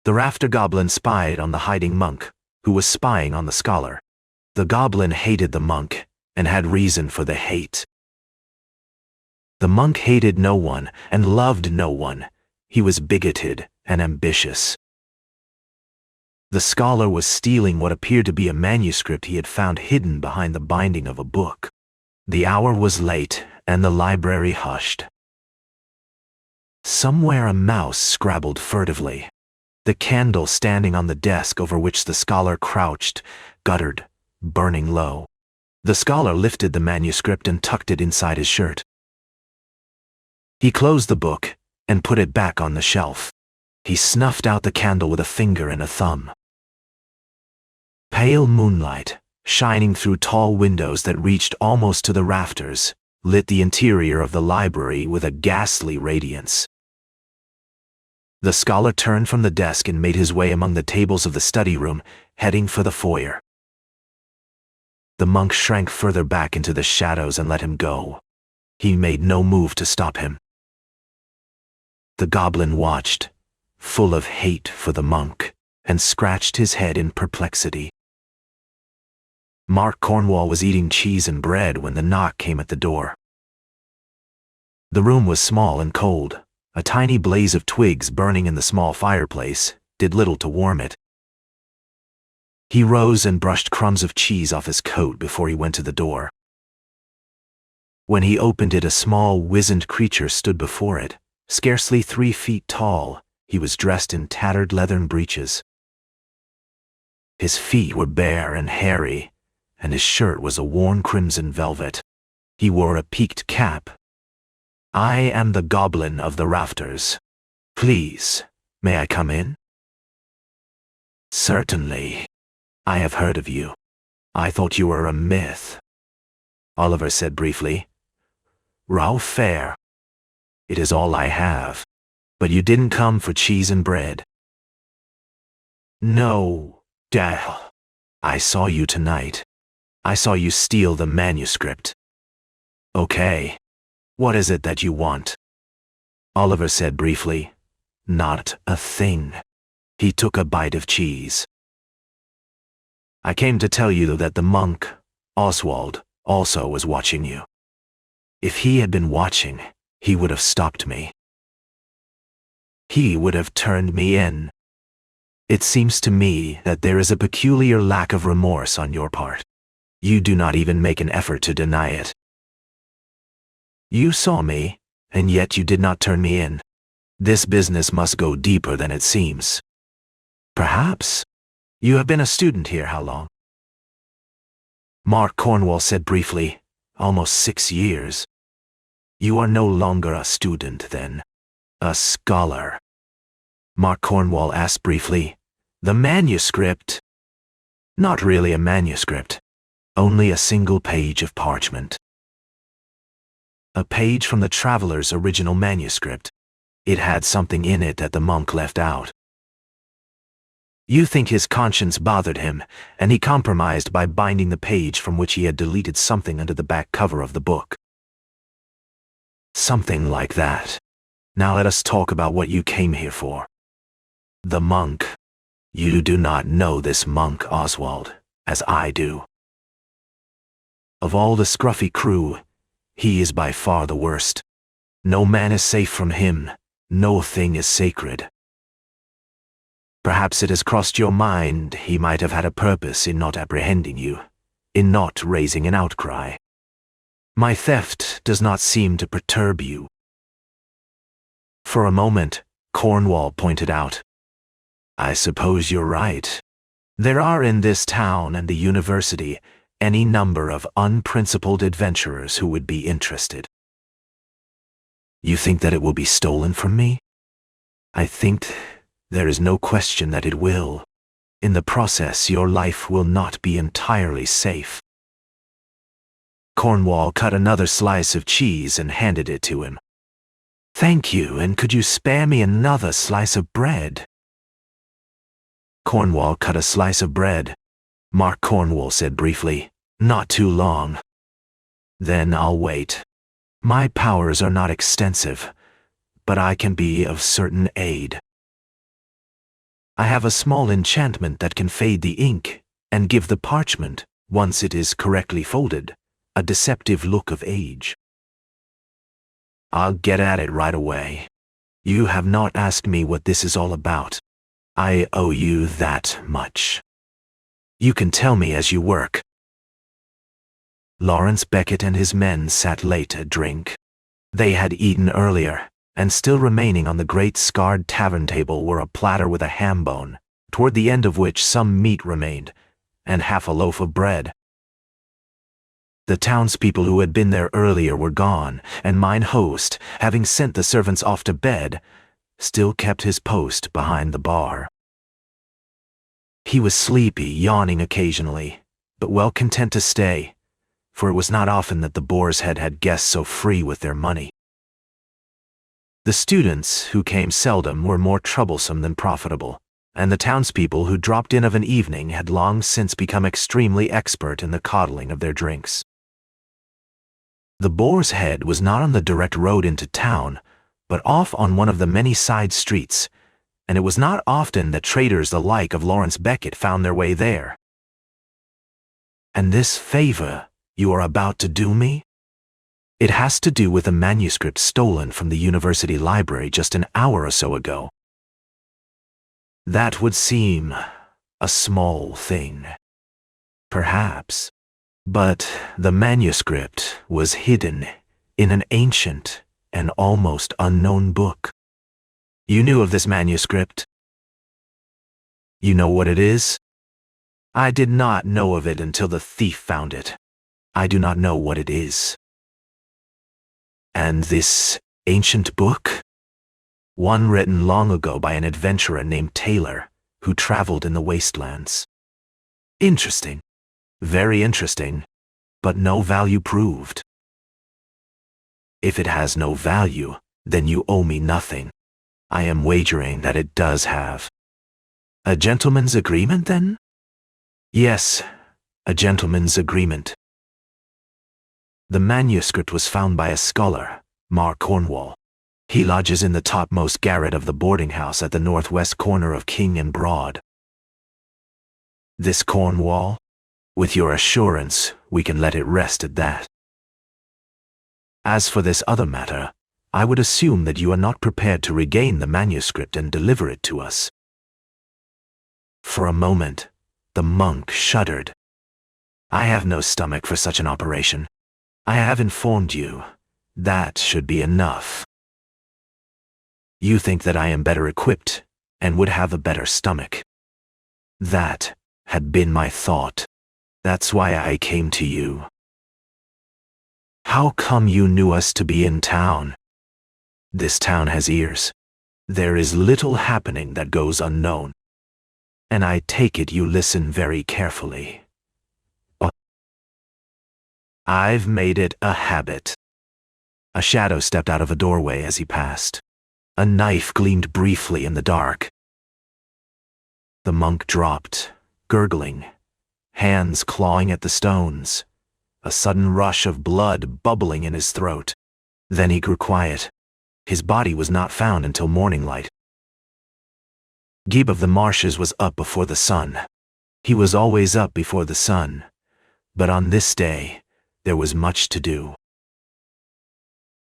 The rafter goblin spied on the hiding monk, who was spying on the scholar. The goblin hated the monk, and had reason for the hate. The monk hated no one and loved no one. He was bigoted and ambitious. The scholar was stealing what appeared to be a manuscript he had found hidden behind the binding of a book. The hour was late, and the library hushed. Somewhere a mouse scrabbled furtively. The candle standing on the desk over which the scholar crouched guttered, burning low. The scholar lifted the manuscript and tucked it inside his shirt. He closed the book and put it back on the shelf. He snuffed out the candle with a finger and a thumb. Pale moonlight, shining through tall windows that reached almost to the rafters, lit the interior of the library with a ghastly radiance. The scholar turned from the desk and made his way among the tables of the study room, heading for the foyer. The monk shrank further back into the shadows and let him go. He made no move to stop him. The goblin watched, full of hate for the monk, and scratched his head in perplexity. Mark Cornwall was eating cheese and bread when the knock came at the door. The room was small and cold. A tiny blaze of twigs burning in the small fireplace did little to warm it. He rose and brushed crumbs of cheese off his coat before he went to the door. When he opened it, a small, wizened creature stood before it, scarcely 3 feet tall. He was dressed in tattered leathern breeches. His feet were bare and hairy, and his shirt was a worn crimson velvet. He wore a peaked cap. "I am the goblin of the rafters. Please, may I come in?" "Certainly. I have heard of you. I thought you were a myth," Oliver said briefly. "Raw fare. It is all I have. But you didn't come for cheese and bread." "No, Dal. I saw you tonight. I saw you steal the manuscript." "Okay. What is it that you want?" Oliver said briefly. "Not a thing." He took a bite of cheese. "I came to tell you that the monk, Oswald, also was watching you. If he had been watching, he would have stopped me. He would have turned me in. It seems to me that there is a peculiar lack of remorse on your part. You do not even make an effort to deny it. You saw me, and yet you did not turn me in. This business must go deeper than it seems. Perhaps. You have been a student here how long?" Mark Cornwall said briefly, "Almost 6 years." "You are no longer a student, then. A scholar." Mark Cornwall asked briefly, "The manuscript?" "Not really a manuscript. Only a single page of parchment. A page from the traveler's original manuscript. It had something in it that the monk left out. You think his conscience bothered him, and he compromised by binding the page from which he had deleted something under the back cover of the book." "Something like that. Now let us talk about what you came here for." "The monk. You do not know this monk, Oswald, as I do. Of all the scruffy crew, he is by far the worst. No man is safe from him. No thing is sacred. Perhaps it has crossed your mind he might have had a purpose in not apprehending you, in not raising an outcry. My theft does not seem to perturb you." For a moment, Cornwall pointed out, "I suppose you're right. There are in this town and the university any number of unprincipled adventurers who would be interested." "You think that it will be stolen from me?" "I think there is no question that it will. In the process, your life will not be entirely safe." Cornwall cut another slice of cheese and handed it to him. "Thank you, and could you spare me another slice of bread?" Cornwall cut a slice of bread. Mark Cornwall said briefly, "Not too long." "Then I'll wait. My powers are not extensive, but I can be of certain aid." I have a small enchantment that can fade the ink and give the parchment, once it is correctly folded, a deceptive look of age. I'll get at it right away. You have not asked me what this is all about. I owe you that much. You can tell me as you work. Lawrence Beckett and his men sat late at drink. They had eaten earlier, and still remaining on the great scarred tavern table were a platter with a ham bone, toward the end of which some meat remained, and half a loaf of bread. The townspeople who had been there earlier were gone, and mine host, having sent the servants off to bed, still kept his post behind the bar. He was sleepy, yawning occasionally, but well content to stay, for it was not often that the Boar's Head had guests so free with their money. The students, who came seldom, were more troublesome than profitable, and the townspeople who dropped in of an evening had long since become extremely expert in the coddling of their drinks. The Boar's Head was not on the direct road into town, but off on one of the many side streets, and it was not often that traders the like of Lawrence Beckett found their way there. And this favor you are about to do me? It has to do with a manuscript stolen from the university library just an hour or so ago. That would seem a small thing, perhaps, but the manuscript was hidden in an ancient and almost unknown book. You knew of this manuscript? You know what it is? I did not know of it until the thief found it. I do not know what it is. And this ancient book? One written long ago by an adventurer named Taylor, who traveled in the Wastelands. Interesting. Very interesting, but no value proved. If it has no value, then you owe me nothing. I am wagering that it does have. A gentleman's agreement, then? Yes, a gentleman's agreement. The manuscript was found by a scholar, Cornwall. He lodges in the topmost garret of the boarding house at the northwest corner of King and Broad. This Cornwall? With your assurance, we can let it rest at that. As for this other matter, I would assume that you are not prepared to regain the manuscript and deliver it to us. For a moment, the monk shuddered. I have no stomach for such an operation. I have informed you. That should be enough. You think that I am better equipped and would have a better stomach. That had been my thought. That's why I came to you. How come you knew us to be in town? This town has ears. There is little happening that goes unknown. And I take it you listen very carefully. I've made it a habit. A shadow stepped out of a doorway as he passed. A knife gleamed briefly in the dark. The monk dropped, gurgling, hands clawing at the stones, a sudden rush of blood bubbling in his throat. Then he grew quiet. His body was not found until morning light. Gib of the Marshes was up before the sun. He was always up before the sun, but on this day, there was much to do.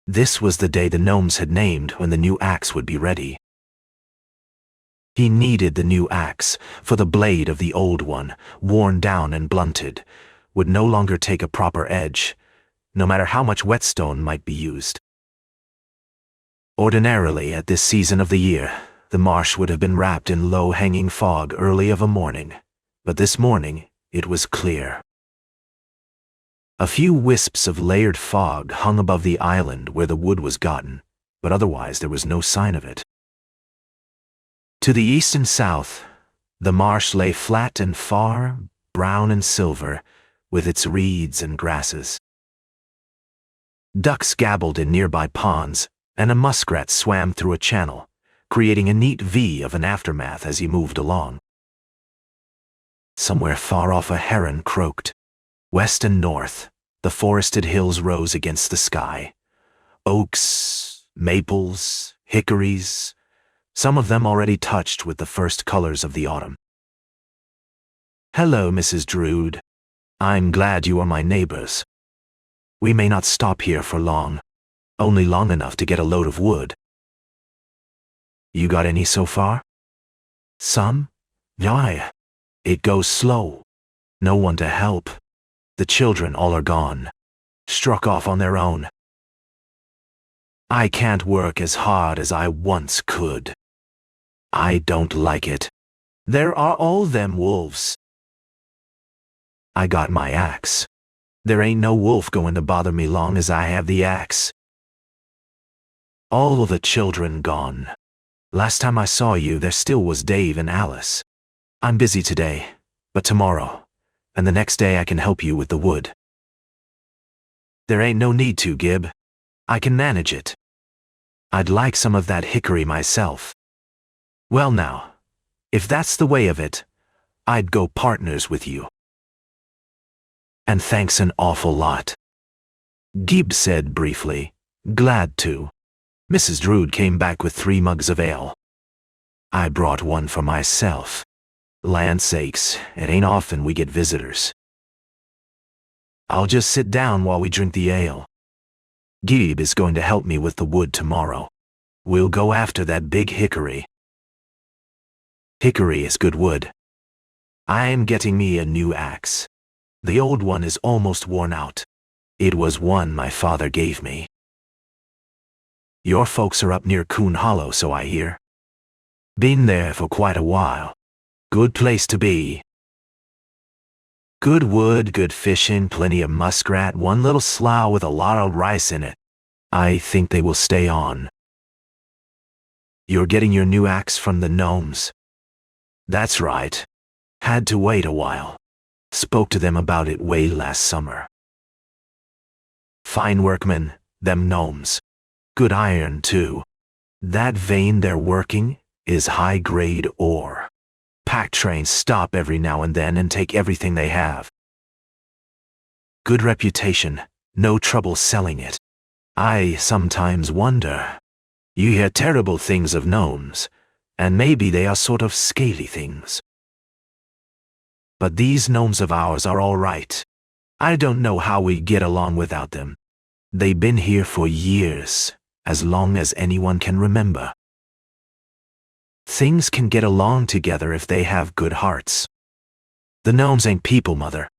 This was the day the gnomes had named when the new axe would be ready. He needed the new axe, for the blade of the old one, worn down and blunted, would no longer take a proper edge, no matter how much whetstone might be used. Ordinarily, at this season of the year, the marsh would have been wrapped in low-hanging fog early of a morning, but this morning it was clear. A few wisps of layered fog hung above the island where the wood was gotten, but otherwise there was no sign of it. To the east and south, the marsh lay flat and far, brown and silver, with its reeds and grasses. Ducks gabbled in nearby ponds, and a muskrat swam through a channel, creating a neat V of an aftermath as he moved along. Somewhere far off a heron croaked. West and north, the forested hills rose against the sky. Oaks, maples, hickories, some of them already touched with the first colors of the autumn. "Hello, Mrs. Drood. I'm glad you are my neighbors. We may not stop here for long, only long enough to get a load of wood." "You got any so far?" "Some? Aye. It goes slow. No one to help. The children all are gone. Struck off on their own. I can't work as hard as I once could. I don't like it. There are all them wolves. I got my axe. There ain't no wolf going to bother me long as I have the axe. All the children gone. Last time I saw you, there still was Dave and Alice. I'm busy today, but tomorrow, and the next day I can help you with the wood." "There ain't no need to, Gib. I can manage it. I'd like some of that hickory myself." "Well now, if that's the way of it, I'd go partners with you." "And thanks an awful lot," Gib said briefly. "Glad to." Mrs. Drood came back with 3 mugs of ale. "I brought one for myself. Land sakes, it ain't often we get visitors." "I'll just sit down while we drink the ale. Gib is going to help me with the wood tomorrow. We'll go after that big hickory." "Hickory is good wood. I am getting me a new axe. The old one is almost worn out. It was one my father gave me." "Your folks are up near Coon Hollow, so I hear." "Been there for quite a while. Good place to be. Good wood, good fishing, plenty of muskrat, one little slough with a lot of rice in it. I think they will stay on." "You're getting your new axe from the gnomes?" "That's right. Had to wait a while. Spoke to them about it way last summer. Fine workmen, them gnomes. Good iron, too. That vein they're working is high-grade ore. Pack trains stop every now and then and take everything they have. Good reputation, no trouble selling it. I sometimes wonder. You hear terrible things of gnomes, and maybe they are sort of scaly things. But these gnomes of ours are all right. I don't know how we get along without them. They've been here for years, as long as anyone can remember. Things can get along together if they have good hearts. The gnomes ain't people, Mother."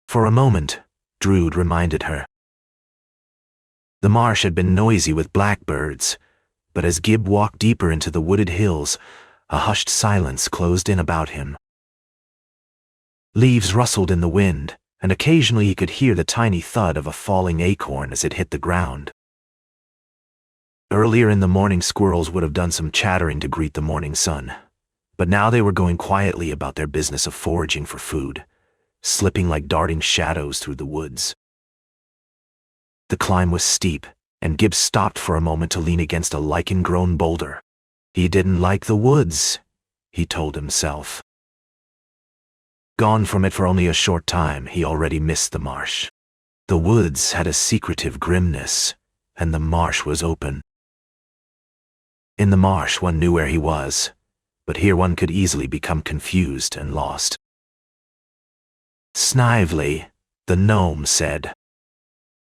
For a moment, Drood reminded her. The marsh had been noisy with blackbirds, but as Gib walked deeper into the wooded hills, a hushed silence closed in about him. Leaves rustled in the wind, and occasionally he could hear the tiny thud of a falling acorn as it hit the ground. Earlier in the morning, squirrels would have done some chattering to greet the morning sun, but now they were going quietly about their business of foraging for food, slipping like darting shadows through the woods. The climb was steep, and Gibbs stopped for a moment to lean against a lichen-grown boulder. He didn't like the woods, he told himself. Gone from it for only a short time, he already missed the marsh. The woods had a secretive grimness, and the marsh was open. In the marsh one knew where he was, but here one could easily become confused and lost. Snively, the gnome said,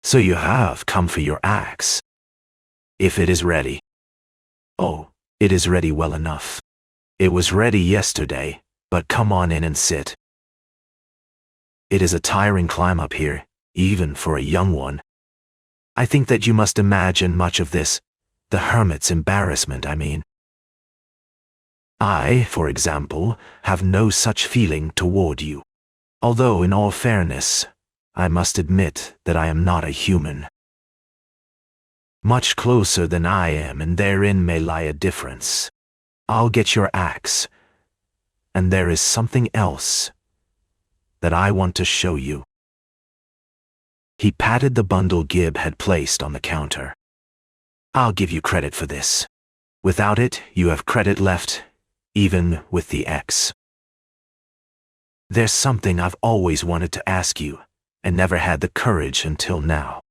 "So you have come for your axe. If it is ready." "Oh, it is ready well enough. It was ready yesterday, but come on in and sit. It is a tiring climb up here, even for a young one. I think that you must imagine much of this, the hermit's embarrassment, I mean. I, for example, have no such feeling toward you, although in all fairness, I must admit that I am not a human. Much closer than I am, and therein may lie a difference. I'll get your axe, and there is something else that I want to show you." He patted the bundle Gib had placed on the counter. "I'll give you credit for this. Without it, you have credit left, even with the X. There's something I've always wanted to ask you, and never had the courage until now.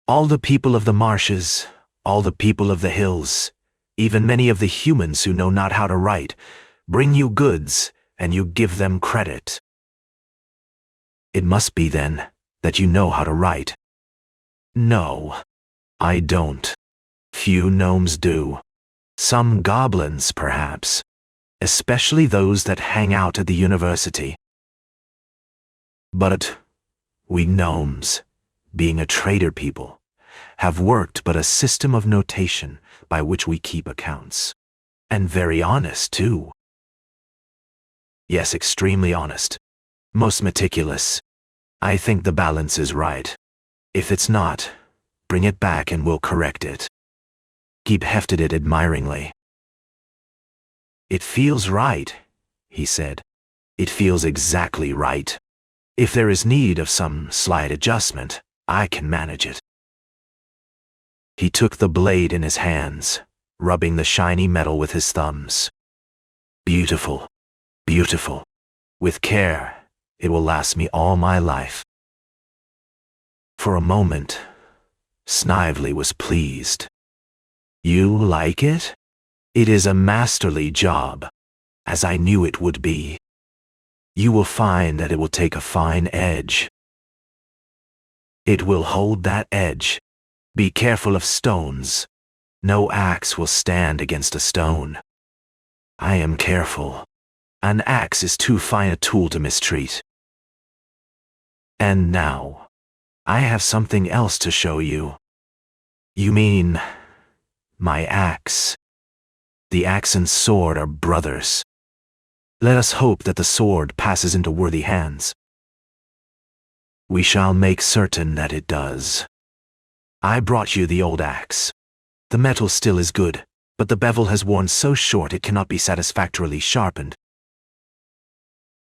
All the people of the marshes, all the people of the hills, Even many of the humans who know not how to write bring you goods, and you give them credit. It must be, then, that you know how to write. No, I don't. Few gnomes do. Some goblins, perhaps, especially those that hang out at the university. But we gnomes, being a trader people, have worked but a system of notation by which we keep accounts. And very honest, too. Yes, extremely honest. Most meticulous. I think the balance is right. If it's not, bring it back and we'll correct it. Gib hefted it admiringly. It feels right, he said. It feels exactly right. If there is need of some slight adjustment, I can manage it. He took the blade in his hands, rubbing the shiny metal with his thumbs. Beautiful, beautiful. With care, it will last me all my life. For a moment, Snively was pleased. You like it? It is a masterly job, as I knew it would be. You will find that it will take a fine edge. It will hold that edge. Be careful of stones. No axe will stand against a stone. I am careful. An axe is too fine a tool to mistreat. And now, I have something else to show you. You mean my axe. The axe and sword are brothers. Let us hope that the sword passes into worthy hands. We shall make certain that it does. I brought you the old axe. The metal still is good, but the bevel has worn so short it cannot be satisfactorily sharpened.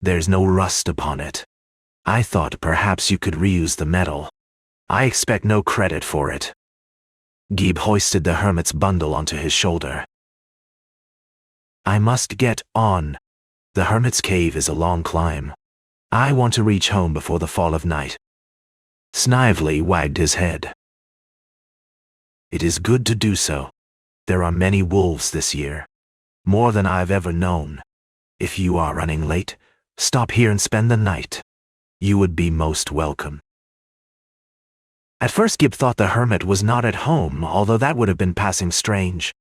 There's no rust upon it. I thought perhaps you could reuse the metal. I expect no credit for it. Gib hoisted the hermit's bundle onto his shoulder. I must get on. The hermit's cave is a long climb. I want to reach home before the fall of night. Snively wagged his head. It is good to do so. There are many wolves this year. More than I've ever known. If you are running late, stop here and spend the night. You would be most welcome. At first Gib thought the hermit was not at home, although that would have been passing strange.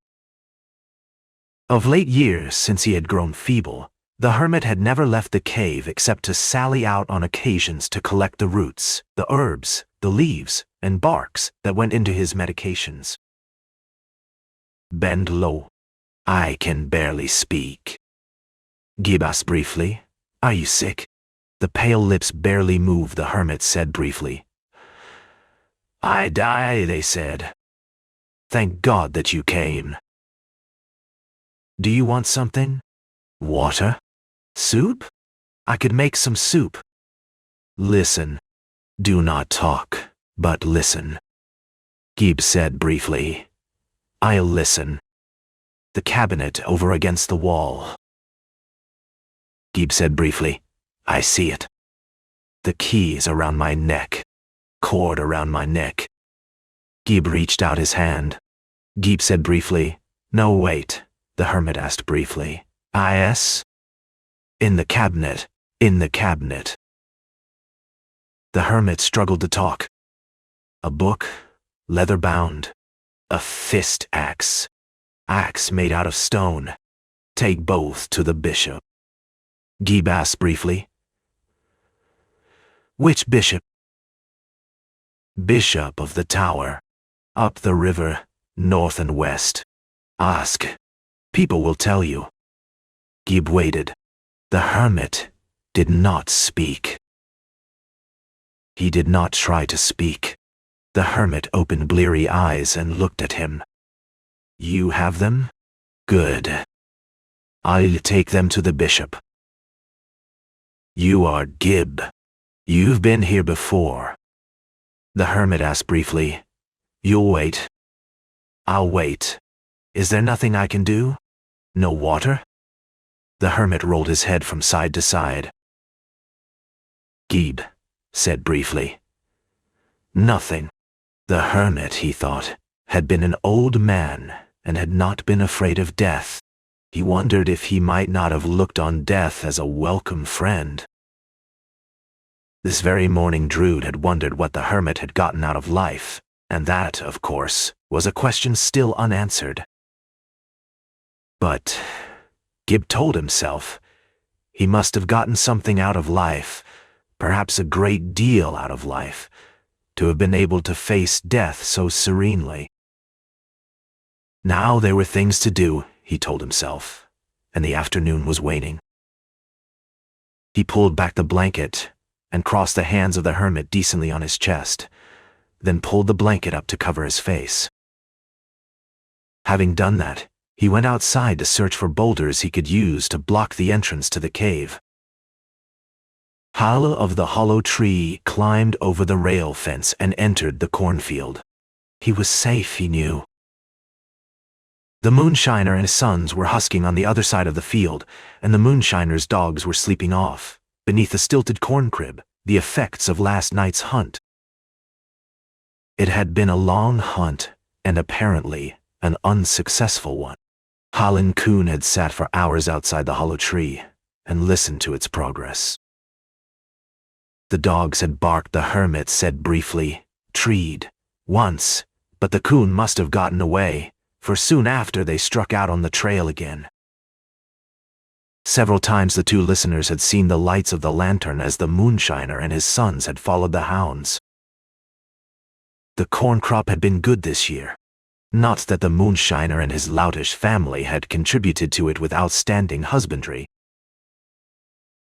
Of late years, since he had grown feeble, the hermit had never left the cave except to sally out on occasions to collect the roots, the herbs, the leaves, and barks that went into his medications. Bend low. I can barely speak. Gib asked briefly, Are you sick? The pale lips barely moved, the hermit said briefly. I die, they said. Thank God that you came. Do you want something? Water? Soup? I could make some soup. Listen. Do not talk, but listen. Gib said briefly. I'll listen. The cabinet over against the wall. Gib said briefly. I see it. The key is around my neck. Cord around my neck. Gib reached out his hand. Gib said briefly. No, wait. The hermit asked briefly. Yes? In the cabinet. In the cabinet. The hermit struggled to talk. A book, leather-bound. A fist axe. Axe made out of stone. Take both to the bishop. Gib asked briefly. Which bishop? Bishop of the tower. Up the river, north and west. Ask. People will tell you. Gib waited. The hermit did not speak. He did not try to speak. The hermit opened bleary eyes and looked at him. You have them? Good. I'll take them to the bishop. You are Gib. You've been here before. The hermit asked briefly. You'll wait. I'll wait. Is there nothing I can do? No water? The hermit rolled his head from side to side. Gib said briefly. Nothing. The hermit, he thought, had been an old man and had not been afraid of death. He wondered if he might not have looked on death as a welcome friend. This very morning Drood had wondered what the hermit had gotten out of life, and that, of course, was a question still unanswered. But, Gib told himself, he must have gotten something out of life, perhaps a great deal out of life, to have been able to face death so serenely. Now there were things to do, he told himself, and the afternoon was waning. He pulled back the blanket and crossed the hands of the hermit decently on his chest, then pulled the blanket up to cover his face. Having done that, he went outside to search for boulders he could use to block the entrance to the cave. Hal of the hollow tree climbed over the rail fence and entered the cornfield. He was safe, he knew. The moonshiner and his sons were husking on the other side of the field, and the moonshiner's dogs were sleeping off, beneath the stilted corn crib, the effects of last night's hunt. It had been a long hunt, and apparently an unsuccessful one. Hal and Coon had sat for hours outside the hollow tree and listened to its progress. The dogs had barked, the hermit said briefly, treed, once, but the coon must have gotten away, for soon after they struck out on the trail again. Several times the two listeners had seen the lights of the lantern as the moonshiner and his sons had followed the hounds. The corn crop had been good this year. Not that the moonshiner and his loutish family had contributed to it with outstanding husbandry.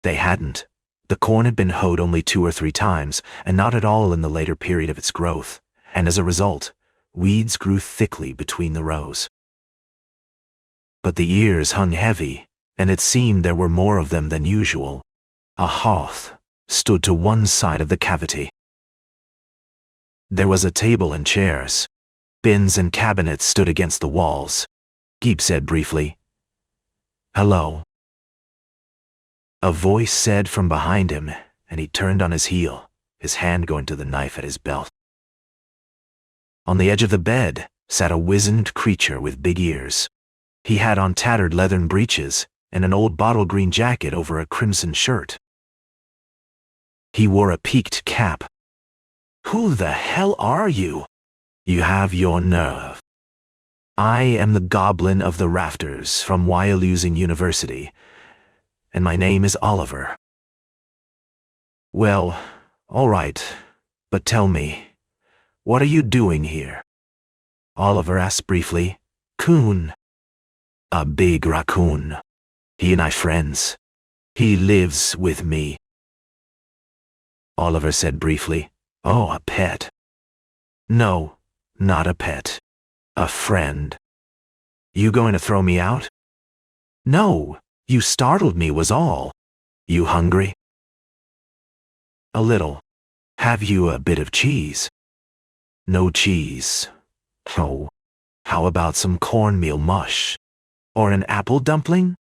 They hadn't. The corn had been hoed only 2 or 3 times, and not at all in the later period of its growth, and as a result, weeds grew thickly between the rows. But the ears hung heavy, and it seemed there were more of them than usual. A hearth stood to one side of the cavity. There was a table and chairs. Bins and cabinets stood against the walls. Gib said briefly, "Hello." A voice said from behind him, and he turned on his heel, his hand going to the knife at his belt. On the edge of the bed sat a wizened creature with big ears. He had on tattered leathern breeches and an old bottle green jacket over a crimson shirt. He wore a peaked cap. "Who the hell are you? You have your nerve. I am the Goblin of the Rafters from Wyalusing University, and my name is Oliver." "Well, all right, but tell me, what are you doing here?" Oliver asked briefly. "Coon." "A big raccoon. He and I friends. He lives with me." Oliver said briefly, "Oh, a pet." "No, not a pet. A friend." "You going to throw me out?" "No, you startled me was all. You hungry?" "A little. Have you a bit of cheese?" "No cheese." "Oh, how about some cornmeal mush? Or an apple dumpling?"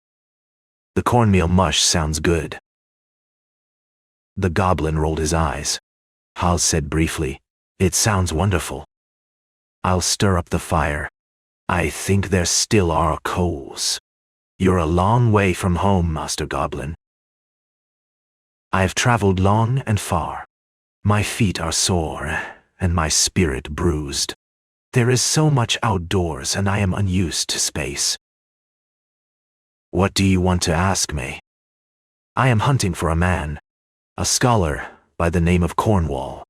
"The cornmeal mush sounds good." The goblin rolled his eyes. Hal said briefly, "It sounds wonderful. I'll stir up the fire. I think there still are coals. You're a long way from home, Master Goblin." "I have traveled long and far. My feet are sore, and my spirit bruised. There is so much outdoors, and I am unused to space." "What do you want to ask me?" "I am hunting for a man, a scholar by the name of Cornwall.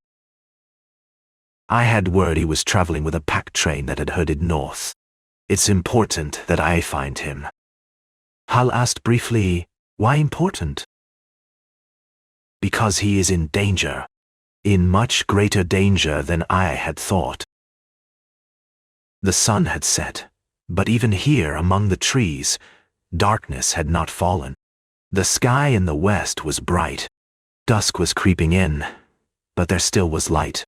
I had word he was traveling with a pack train that had headed north. It's important that I find him." Hal asked briefly, "Why important?" "Because he is in danger. In much greater danger than I had thought." The sun had set, but even here among the trees, darkness had not fallen. The sky in the west was bright. Dusk was creeping in, but there still was light.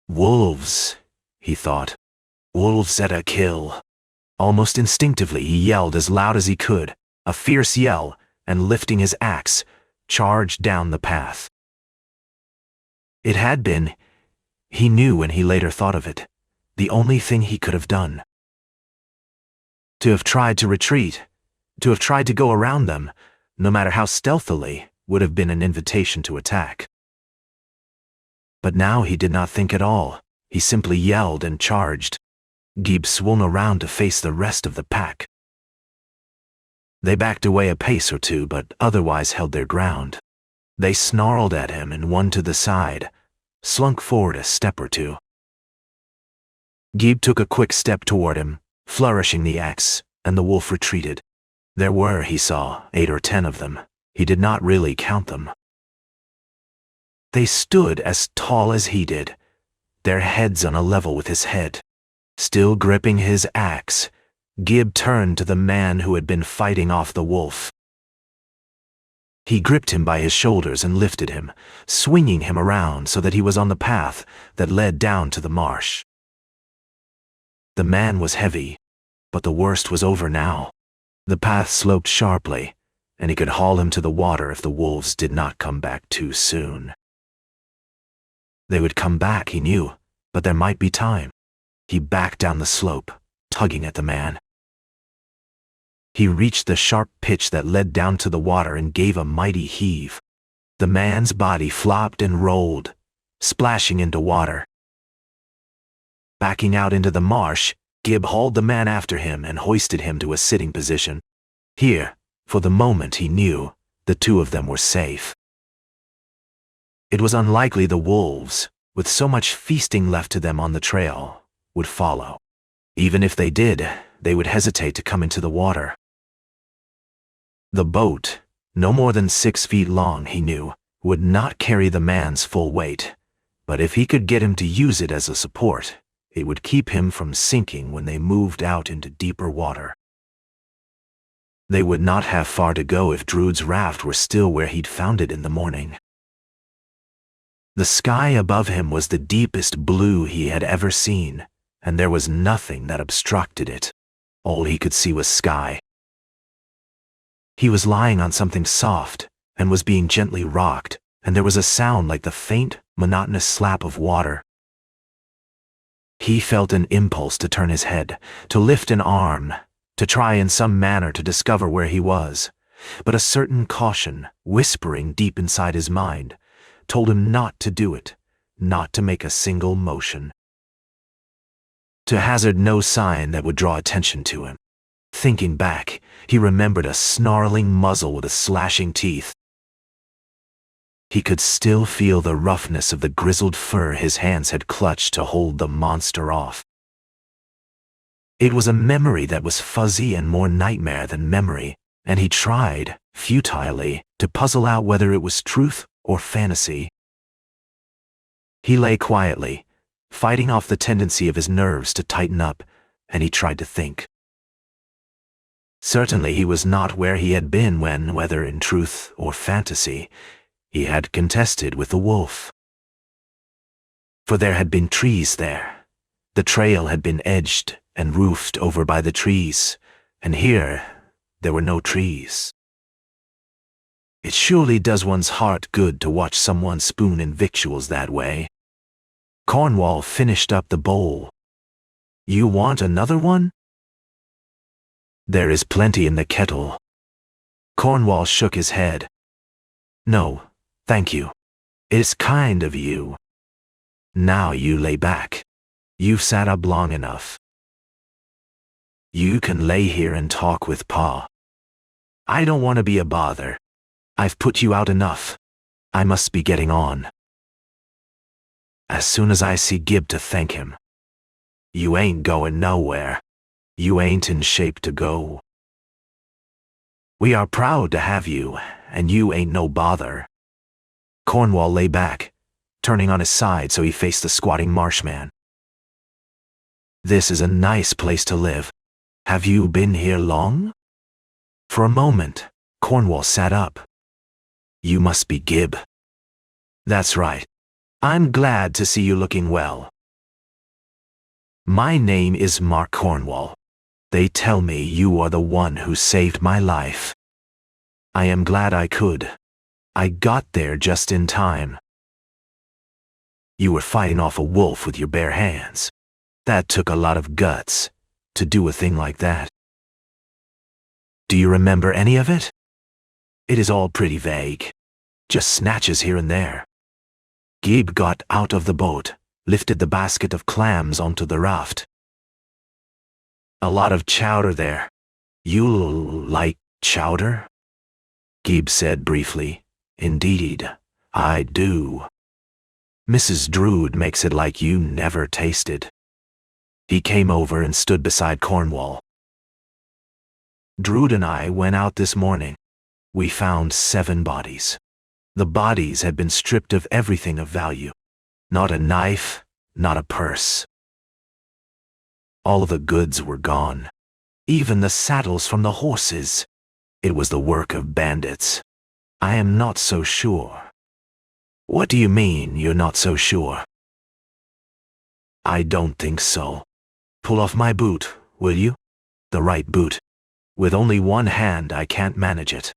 "Wolves," he thought. "Wolves at a kill." Almost instinctively he yelled as loud as he could, a fierce yell, and lifting his axe, charged down the path. It had been, he knew when he later thought of it, the only thing he could have done. To have tried to retreat, to have tried to go around them, no matter how stealthily, would have been an invitation to attack. But now he did not think at all. He simply yelled and charged. Gib swung around to face the rest of the pack. They backed away a pace or two, but otherwise held their ground. They snarled at him and one to the side, slunk forward a step or two. Gib took a quick step toward him, flourishing the axe, and the wolf retreated. There were, he saw, 8 or 10 of them. He did not really count them. They stood as tall as he did, their heads on a level with his head. Still gripping his axe, Gib turned to the man who had been fighting off the wolf. He gripped him by his shoulders and lifted him, swinging him around so that he was on the path that led down to the marsh. The man was heavy, but the worst was over now. The path sloped sharply, and he could haul him to the water if the wolves did not come back too soon. They would come back, he knew, but there might be time. He backed down the slope, tugging at the man. He reached the sharp pitch that led down to the water and gave a mighty heave. The man's body flopped and rolled, splashing into water. Backing out into the marsh, Gib hauled the man after him and hoisted him to a sitting position. Here, for the moment he knew, the two of them were safe. It was unlikely the wolves, with so much feasting left to them on the trail, would follow. Even if they did, they would hesitate to come into the water. The boat, no more than 6 feet long, he knew, would not carry the man's full weight, but if he could get him to use it as a support, it would keep him from sinking when they moved out into deeper water. They would not have far to go if Drood's raft were still where he'd found it in the morning. The sky above him was the deepest blue he had ever seen, and there was nothing that obstructed it. All he could see was sky. He was lying on something soft and was being gently rocked, and there was a sound like the faint, monotonous slap of water. He felt an impulse to turn his head, to lift an arm, to try in some manner to discover where he was, but a certain caution, whispering deep inside his mind, told him not to do it, not to make a single motion. To hazard no sign that would draw attention to him. Thinking back, he remembered a snarling muzzle with slashing teeth. He could still feel the roughness of the grizzled fur his hands had clutched to hold the monster off. It was a memory that was fuzzy and more nightmare than memory, and he tried, futilely, to puzzle out whether it was truth or fantasy. He lay quietly, fighting off the tendency of his nerves to tighten up, and he tried to think. Certainly he was not where he had been when, whether in truth or fantasy, he had contested with the wolf. For there had been trees there. The trail had been edged and roofed over by the trees, and here there were no trees. It surely does one's heart good to watch someone spoon in victuals that way. Cornwall finished up the bowl. You want another one? There is plenty in the kettle. Cornwall shook his head. No, thank you. It is kind of you. Now you lay back. You've sat up long enough. You can lay here and talk with Pa. I don't want to be a bother. I've put you out enough. I must be getting on. As soon as I see Gib to thank him. You ain't going nowhere. You ain't in shape to go. We are proud to have you, and you ain't no bother. Cornwall lay back, turning on his side so he faced the squatting marsh-man. This is a nice place to live. Have you been here long? For a moment, Cornwall sat up. You must be Gib. That's right. I'm glad to see you looking well. My name is Mark Cornwall. They tell me you are the one who saved my life. I am glad I could. I got there just in time. You were fighting off a wolf with your bare hands. That took a lot of guts to do a thing like that. Do you remember any of it? It is all pretty vague, just snatches here and there. Gib got out of the boat, lifted the basket of clams onto the raft. A lot of chowder there. You like chowder? Gib said briefly. Indeed, I do. Mrs. Drood makes it like you never tasted. He came over and stood beside Cornwall. Drood and I went out this morning. We found 7 bodies. The bodies had been stripped of everything of value. Not a knife, not a purse. All of the goods were gone. Even the saddles from the horses. It was the work of bandits. I am not so sure. What do you mean you're not so sure? I don't think so. Pull off my boot, will you? The right boot. With only one hand, I can't manage it.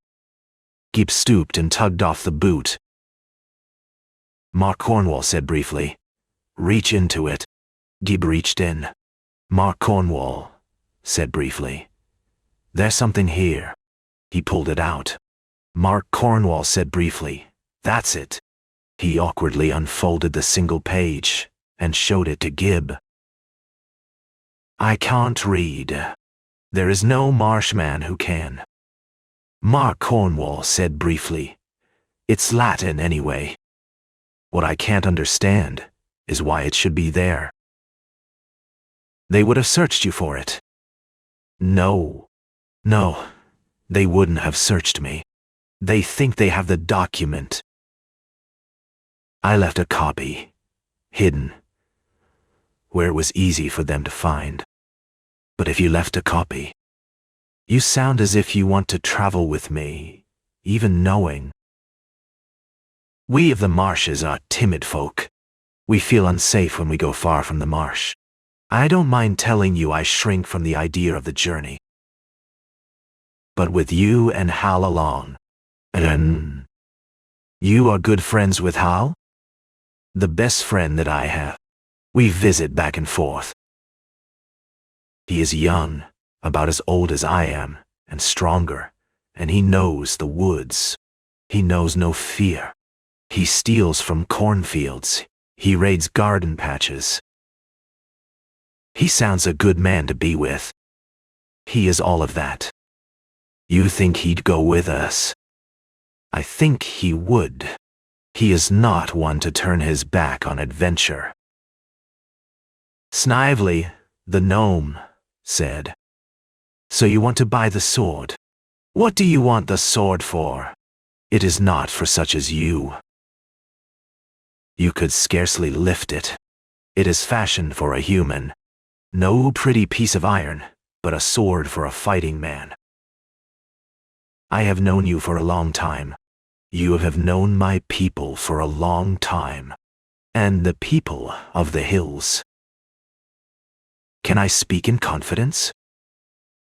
Gib stooped and tugged off the boot. Mark Cornwall said briefly, "Reach into it." Gib reached in. Mark Cornwall said briefly, "There's something here." He pulled it out. Mark Cornwall said briefly, "That's it." He awkwardly unfolded the single page and showed it to Gib. "I can't read. There is no marsh-man who can." Mark Cornwall said briefly, "It's Latin anyway. What I can't understand is why it should be there." "They would have searched you for it." No, they wouldn't have searched me. They think they have the document. I left a copy, hidden, where it was easy for them to find. But if you left a copy, you sound as if you want to travel with me, even knowing. We of the marshes are timid folk. We feel unsafe when we go far from the marsh. I don't mind telling you I shrink from the idea of the journey. But with you and Hal along, and you are good friends with Hal? The best friend that I have. We visit back and forth. He is young, about as old as I am, and stronger, and he knows the woods. He knows no fear. He steals from cornfields. He raids garden patches. He sounds a good man to be with. He is all of that. You think he'd go with us? I think he would. He is not one to turn his back on adventure. Snively, the gnome, said, "So you want to buy the sword? What do you want the sword for? It is not for such as you. You could scarcely lift it. It is fashioned for a human. No pretty piece of iron, but a sword for a fighting man. I have known you for a long time. You have known my people for a long time, and the people of the hills. Can I speak in confidence?"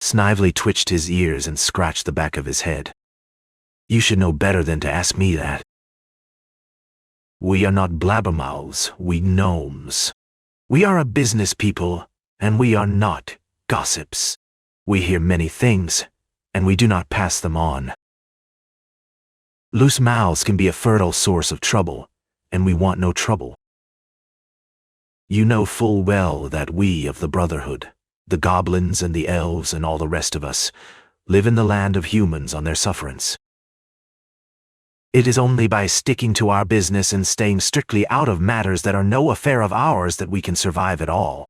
Snively twitched his ears and scratched the back of his head. "You should know better than to ask me that. We are not blabbermouths, we gnomes. We are a business people, and we are not gossips. We hear many things, and we do not pass them on. Loose mouths can be a fertile source of trouble, and we want no trouble. You know full well that we of the Brotherhood, the goblins and the elves and all the rest of us, live in the land of humans on their sufferance. It is only by sticking to our business and staying strictly out of matters that are no affair of ours that we can survive at all.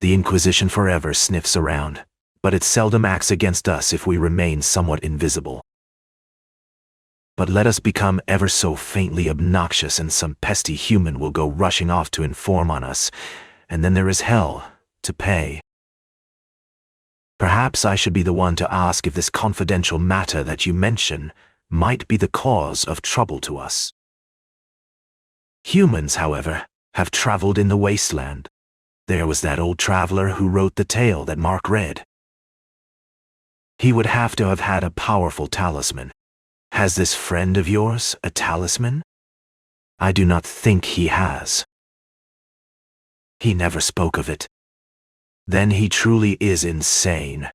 The Inquisition forever sniffs around, but it seldom acts against us if we remain somewhat invisible. But let us become ever so faintly obnoxious and some pesty human will go rushing off to inform on us, and then there is hell to pay. Perhaps I should be the one to ask if this confidential matter that you mention might be the cause of trouble to us. Humans, however, have traveled in the Wasteland. There was that old traveler who wrote the tale that Mark read. He would have to have had a powerful talisman. Has this friend of yours a talisman? I do not think he has. He never spoke of it. Then he truly is insane.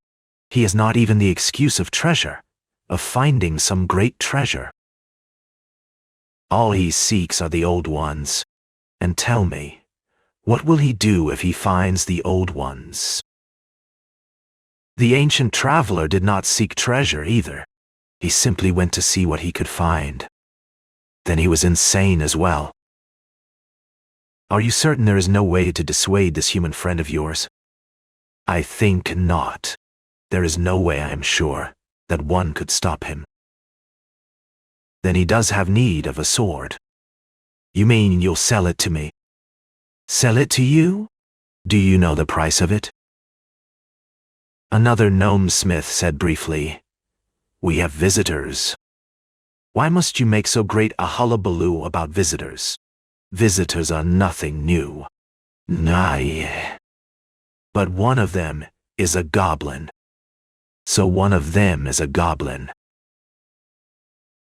He has not even the excuse of treasure, of finding some great treasure. All he seeks are the old ones. And tell me, what will he do if he finds the old ones? The ancient traveler did not seek treasure either. He simply went to see what he could find. Then he was insane as well. Are you certain there is no way to dissuade this human friend of yours? I think not. There is no way, I am sure, that one could stop him. Then he does have need of a sword. You mean you'll sell it to me? Sell it to you? Do you know the price of it? Another gnome smith said briefly, We have visitors. Why must you make so great a hullabaloo about visitors? Visitors are nothing new. Nay. But one of them is a goblin. So one of them is a goblin.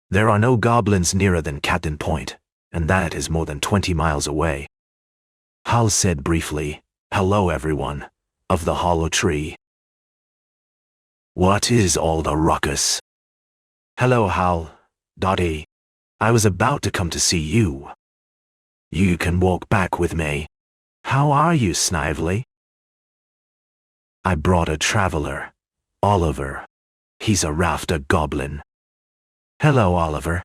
There are no goblins nearer than Captain Point, and that is more than 20 miles away. Hal said briefly, Hello everyone, of the hollow tree. What is all the ruckus? Hello Hal, Dottie. I was about to come to see you. You can walk back with me. How are you, Snively? I brought a traveler, Oliver. He's a rafter goblin. Hello, Oliver.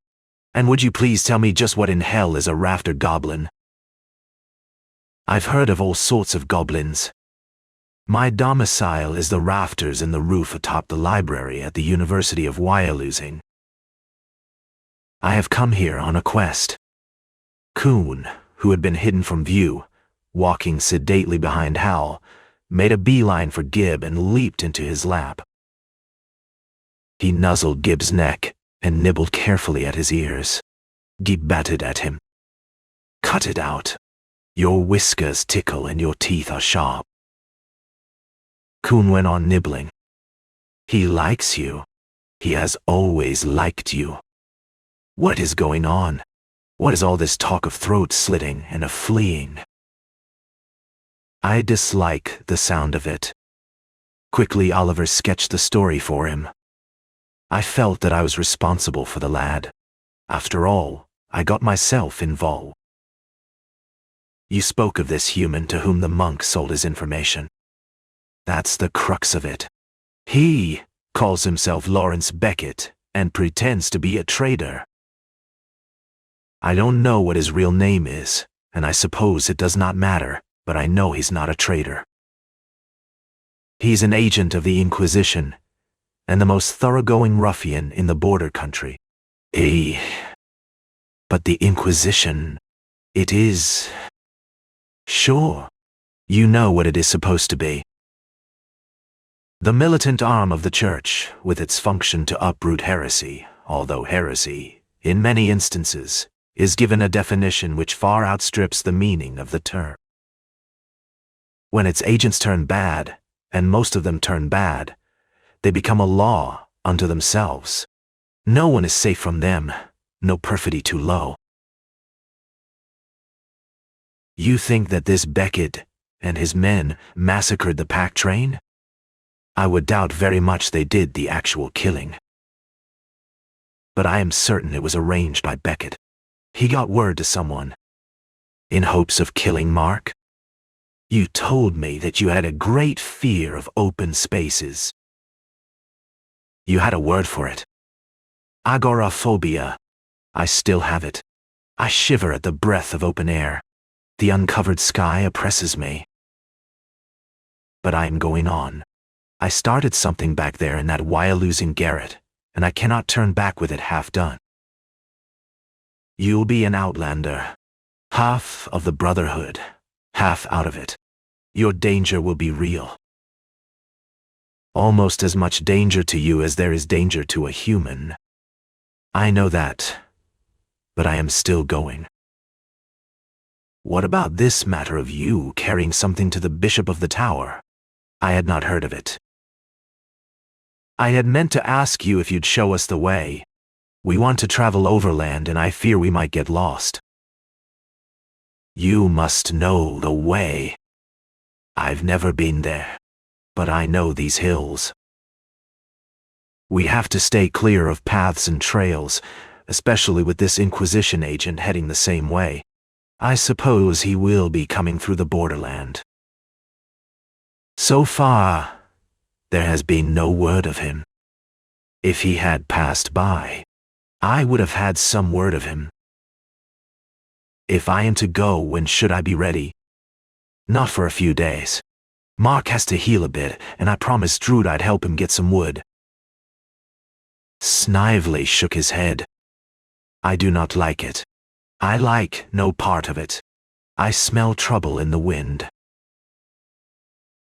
And would you please tell me just what in hell is a rafter goblin? I've heard of all sorts of goblins. My domicile is the rafters in the roof atop the library at the University of Wasteland. I have come here on a quest. Coon, who had been hidden from view, walking sedately behind Hal, made a beeline for Gib and leaped into his lap. He nuzzled Gib's neck and nibbled carefully at his ears. Gib batted at him. Cut it out. Your whiskers tickle and your teeth are sharp. Coon went on nibbling. He likes you. He has always liked you. What is going on? What is all this talk of throat slitting and of fleeing? I dislike the sound of it. Quickly Oliver sketched the story for him. I felt that I was responsible for the lad. After all, I got myself involved. You spoke of this human to whom the monk sold his information. That's the crux of it. He calls himself Lawrence Beckett and pretends to be a trader. I don't know what his real name is, and I suppose it does not matter, but I know he's not a traitor. He's an agent of the Inquisition, and the most thoroughgoing ruffian in the border country. But the Inquisition, it is... Sure, you know what it is supposed to be. The militant arm of the Church, with its function to uproot heresy, although heresy, in many instances, is given a definition which far outstrips the meaning of the term. When its agents turn bad, and most of them turn bad, they become a law unto themselves. No one is safe from them, no perfidy too low. You think that this Beckett and his men massacred the pack train? I would doubt very much they did the actual killing. But I am certain it was arranged by Beckett. He got word to someone. In hopes of killing Mark? You told me that you had a great fear of open spaces. You had a word for it. Agoraphobia. I still have it. I shiver at the breath of open air. The uncovered sky oppresses me. But I am going on. I started something back there in that wire-losing garret, and I cannot turn back with it half done. You'll be an outlander. Half of the Brotherhood, half out of it. Your danger will be real. Almost as much danger to you as there is danger to a human. I know that, but I am still going. What about this matter of you carrying something to the Bishop of the Tower? I had not heard of it. I had meant to ask you if you'd show us the way. We want to travel overland and I fear we might get lost. You must know the way. I've never been there, but I know these hills. We have to stay clear of paths and trails, especially with this Inquisition agent heading the same way. I suppose he will be coming through the Borderland. So far, there has been no word of him. If he had passed by, I would have had some word of him. If I am to go, when should I be ready? Not for a few days. Mark has to heal a bit, and I promised Druid I'd help him get some wood. Snively shook his head. I do not like it. I like no part of it. I smell trouble in the wind.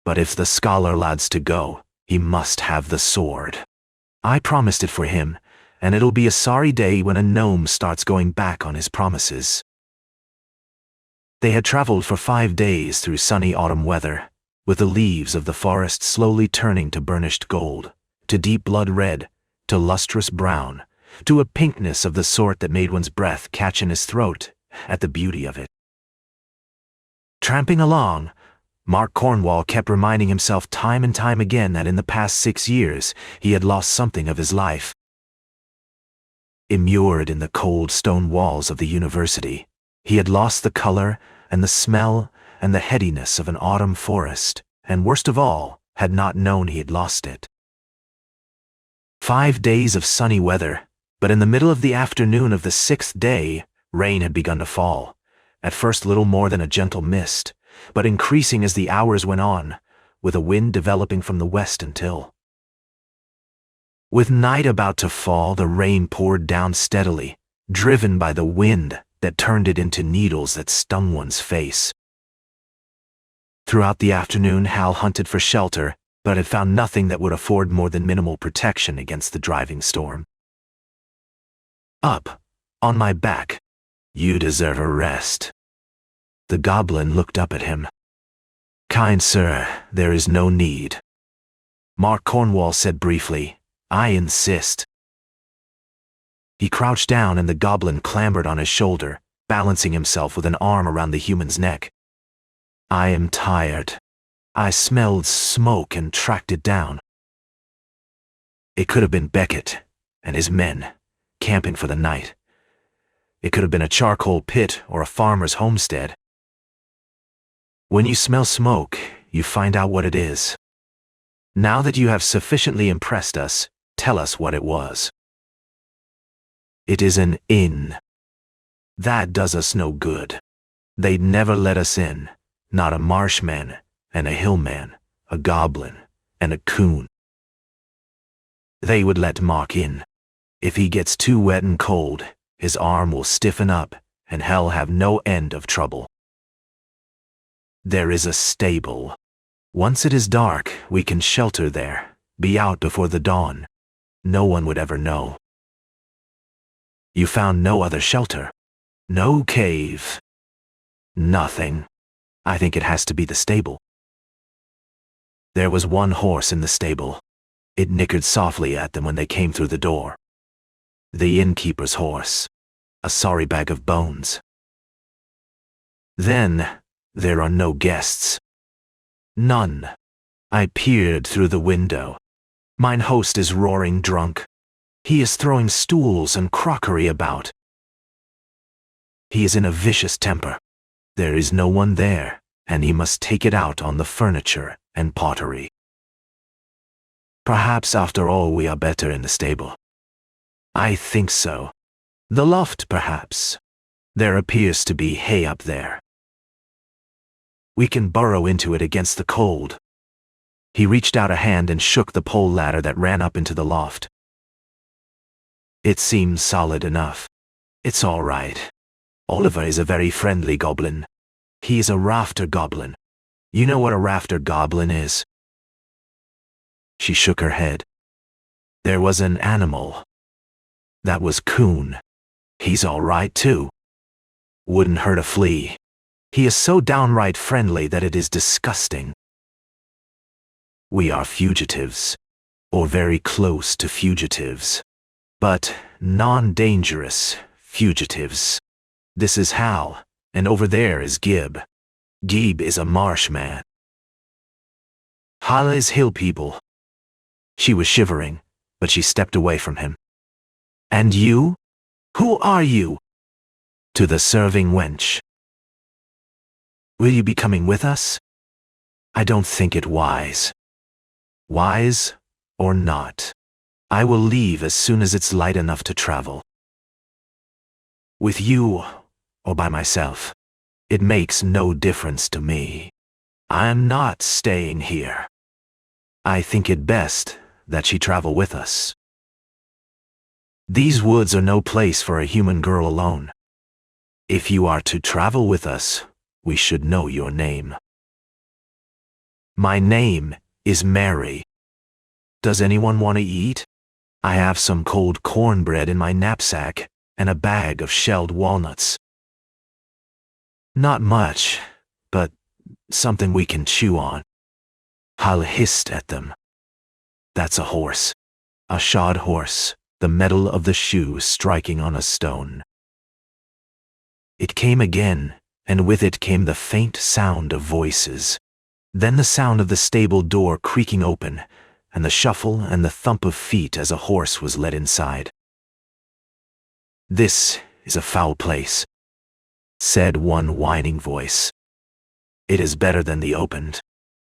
But if the scholar lad's to go, he must have the sword. I promised it for him, and it'll be a sorry day when a gnome starts going back on his promises. They had traveled for 5 days through sunny autumn weather, with the leaves of the forest slowly turning to burnished gold, to deep blood red, to lustrous brown, to a pinkness of the sort that made one's breath catch in his throat at the beauty of it. Tramping along, Mark Cornwall kept reminding himself time and time again that in the past 6 years he had lost something of his life. Immured in the cold stone walls of the university, he had lost the color and the smell and the headiness of an autumn forest, and worst of all, had not known he had lost it. 5 days of sunny weather, but in the middle of the afternoon of the 6th day, rain had begun to fall, at first little more than a gentle mist, but increasing as the hours went on, with a wind developing from the west until. With night about to fall, the rain poured down steadily, driven by the wind that turned it into needles that stung one's face. Throughout the afternoon, Hal hunted for shelter, but had found nothing that would afford more than minimal protection against the driving storm. Up, on my back. You deserve a rest. The goblin looked up at him. Kind sir, there is no need. Mark Cornwall said briefly, I insist. He crouched down and the goblin clambered on his shoulder, balancing himself with an arm around the human's neck. I am tired. I smelled smoke and tracked it down. It could have been Beckett and his men, camping for the night. It could have been a charcoal pit or a farmer's homestead. When you smell smoke, you find out what it is. Now that you have sufficiently impressed us, tell us what it was. It is an inn. That does us no good. They'd never let us in, not a marsh-man and a hillman, a goblin and a coon. They would let Mark in. If he gets too wet and cold, his arm will stiffen up and hell have no end of trouble. There is a stable. Once it is dark, we can shelter there, be out before the dawn. No one would ever know. You found no other shelter? No cave? Nothing. I think it has to be the stable. There was one horse in the stable. It nickered softly at them when they came through the door. The innkeeper's horse. A sorry bag of bones. Then, there are no guests. None. I peered through the window. Mine host is roaring drunk. He is throwing stools and crockery about. He is in a vicious temper. There is no one there, and he must take it out on the furniture and pottery. Perhaps after all we are better in the stable. I think so. The loft, perhaps. There appears to be hay up there. We can burrow into it against the cold. He reached out a hand and shook the pole ladder that ran up into the loft. It seems solid enough. It's all right. Oliver is a very friendly goblin. He is a rafter goblin. You know what a rafter goblin is? She shook her head. There was an animal. That was Coon. He's all right too. Wouldn't hurt a flea. He is so downright friendly that it is disgusting. We are fugitives, or very close to fugitives, but non-dangerous fugitives. This is Hal, and over there is Gib. Gib is a marsh-man. Hala's hill people. She was shivering, but she stepped away from him. And you? Who are you? To the serving wench. Will you be coming with us? I don't think it wise. Wise or not, I will leave as soon as it's light enough to travel. With you or by myself, it makes no difference to me. I am not staying here. I think it best that she travel with us. These woods are no place for a human girl alone. If you are to travel with us, we should know your name. My name is Mary. Does anyone want to eat? I have some cold cornbread in my knapsack and a bag of shelled walnuts. Not much, but something we can chew on. Hal hissed at them. That's a horse. A shod horse, the metal of the shoe striking on a stone. It came again, and with it came the faint sound of voices. Then the sound of the stable door creaking open, and the shuffle and the thump of feet as a horse was led inside. This is a foul place, said one whining voice. It is better than the opened,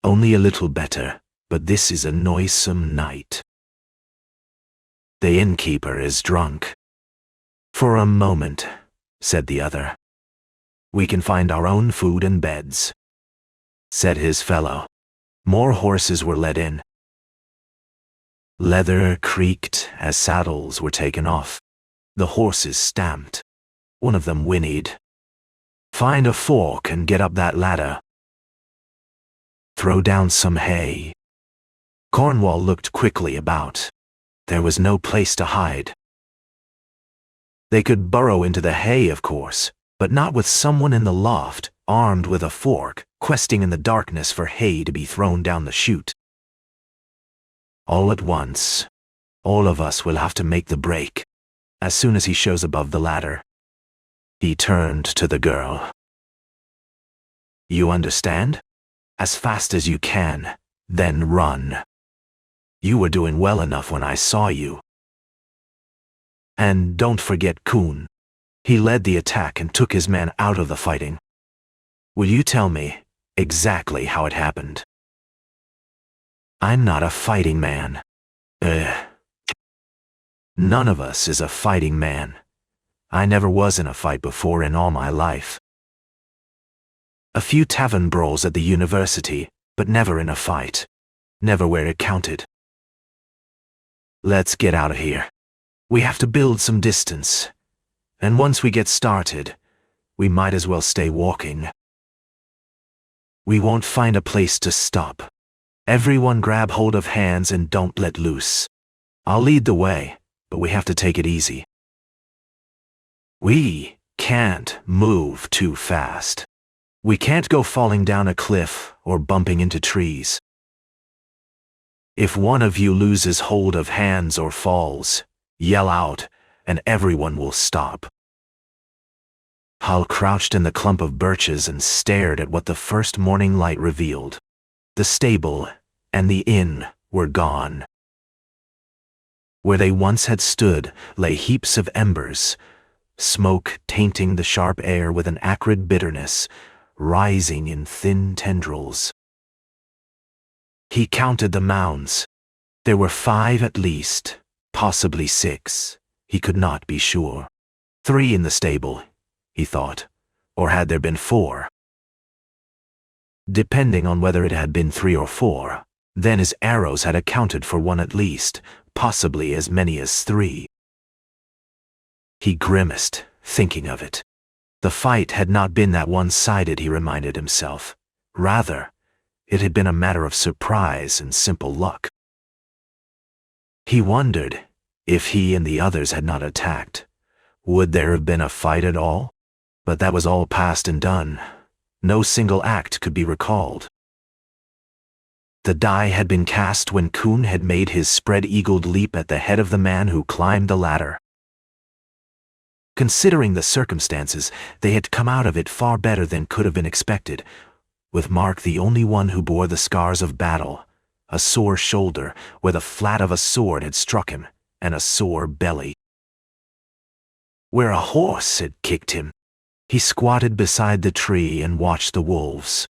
only a little better, but this is a noisome night. The innkeeper is drunk. For a moment, said the other. We can find our own food and beds, said his fellow. More horses were led in. Leather creaked as saddles were taken off. The horses stamped. One of them whinnied. Find a fork and get up that ladder. Throw down some hay. Cornwall looked quickly about. There was no place to hide. They could burrow into the hay, of course, but not with someone in the loft, armed with a fork, questing in the darkness for hay to be thrown down the chute. All at once, all of us will have to make the break, as soon as he shows above the ladder. He turned to the girl. You understand? As fast as you can, then run. You were doing well enough when I saw you. And don't forget Coon. He led the attack and took his men out of the fighting. Will you tell me exactly how it happened? I'm not a fighting man. None of us is a fighting man. I never was in a fight before in all my life. A few tavern brawls at the university, but never in a fight. Never where it counted. Let's get out of here. We have to build some distance. And once we get started, we might as well stay walking. We won't find a place to stop. Everyone grab hold of hands and don't let loose. I'll lead the way, but we have to take it easy. We can't move too fast. We can't go falling down a cliff or bumping into trees. If one of you loses hold of hands or falls, yell out, and everyone will stop. Hal crouched in the clump of birches and stared at what the first morning light revealed. The stable and the inn were gone. Where they once had stood lay heaps of embers, smoke tainting the sharp air with an acrid bitterness, rising in thin tendrils. He counted the mounds. There were 5 at least, possibly 6. He could not be sure. 3 in the stable, he thought, or had there been 4? Depending on whether it had been 3 or 4, then his arrows had accounted for 1 at least, possibly as many as 3. He grimaced, thinking of it. The fight had not been that one-sided, he reminded himself. Rather, it had been a matter of surprise and simple luck. He wondered, if he and the others had not attacked, would there have been a fight at all? But that was all past and done. No single act could be recalled. The die had been cast when Coon had made his spread-eagled leap at the head of the man who climbed the ladder. Considering the circumstances, they had come out of it far better than could have been expected, with Mark the only one who bore the scars of battle, a sore shoulder where the flat of a sword had struck him, and a sore belly where a horse had kicked him. He squatted beside the tree and watched the wolves.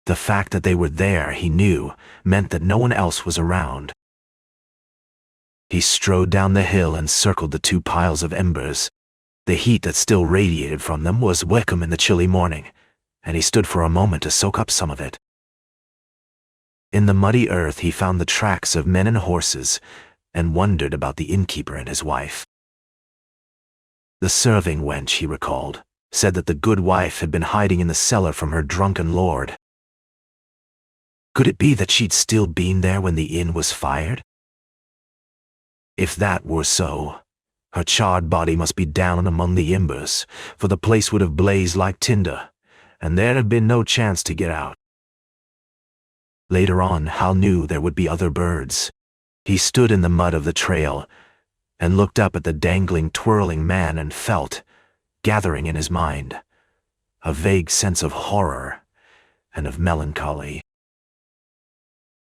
The fact that they were there, he knew, meant that no one else was around. He strode down the hill and circled the two piles of embers. The heat that still radiated from them was welcome in the chilly morning, and he stood for a moment to soak up some of it. In the muddy earth he found the tracks of men and horses, and wondered about the innkeeper and his wife. The serving wench, he recalled, said that the good wife had been hiding in the cellar from her drunken lord. Could it be that she'd still been there when the inn was fired? If that were so, her charred body must be down among the embers, for the place would have blazed like tinder, and there'd have been no chance to get out. Later on, Hal knew there would be other birds. He stood in the mud of the trail and looked up at the dangling, twirling man and felt, gathering in his mind, a vague sense of horror and of melancholy.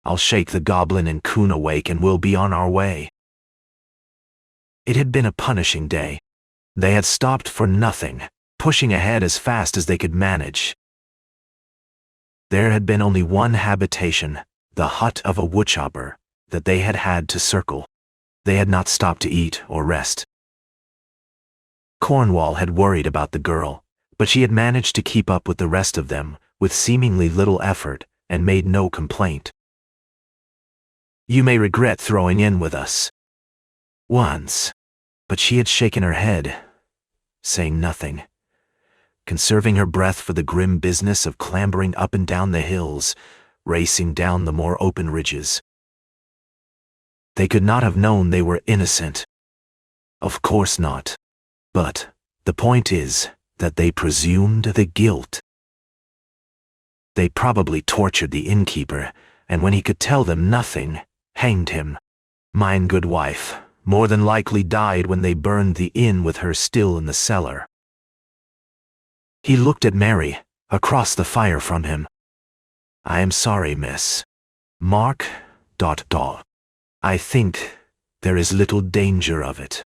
I'll shake the goblin and coon awake and we'll be on our way. It had been a punishing day. They had stopped for nothing, pushing ahead as fast as they could manage. There had been only one habitation, the hut of a woodchopper, that they had had to circle. They had not stopped to eat or rest. Cornwall had worried about the girl, but she had managed to keep up with the rest of them with seemingly little effort and made no complaint. You may regret throwing in with us. Once, but she had shaken her head, saying nothing, conserving her breath for the grim business of clambering up and down the hills, racing down the more open ridges. They could not have known they were innocent. Of course not. But the point is that they presumed the guilt. They probably tortured the innkeeper, and when he could tell them nothing, hanged him. Mine good wife more than likely died when they burned the inn with her still in the cellar. He looked at Mary, across the fire from him. I am sorry, miss. Mark... I think there is little danger of it.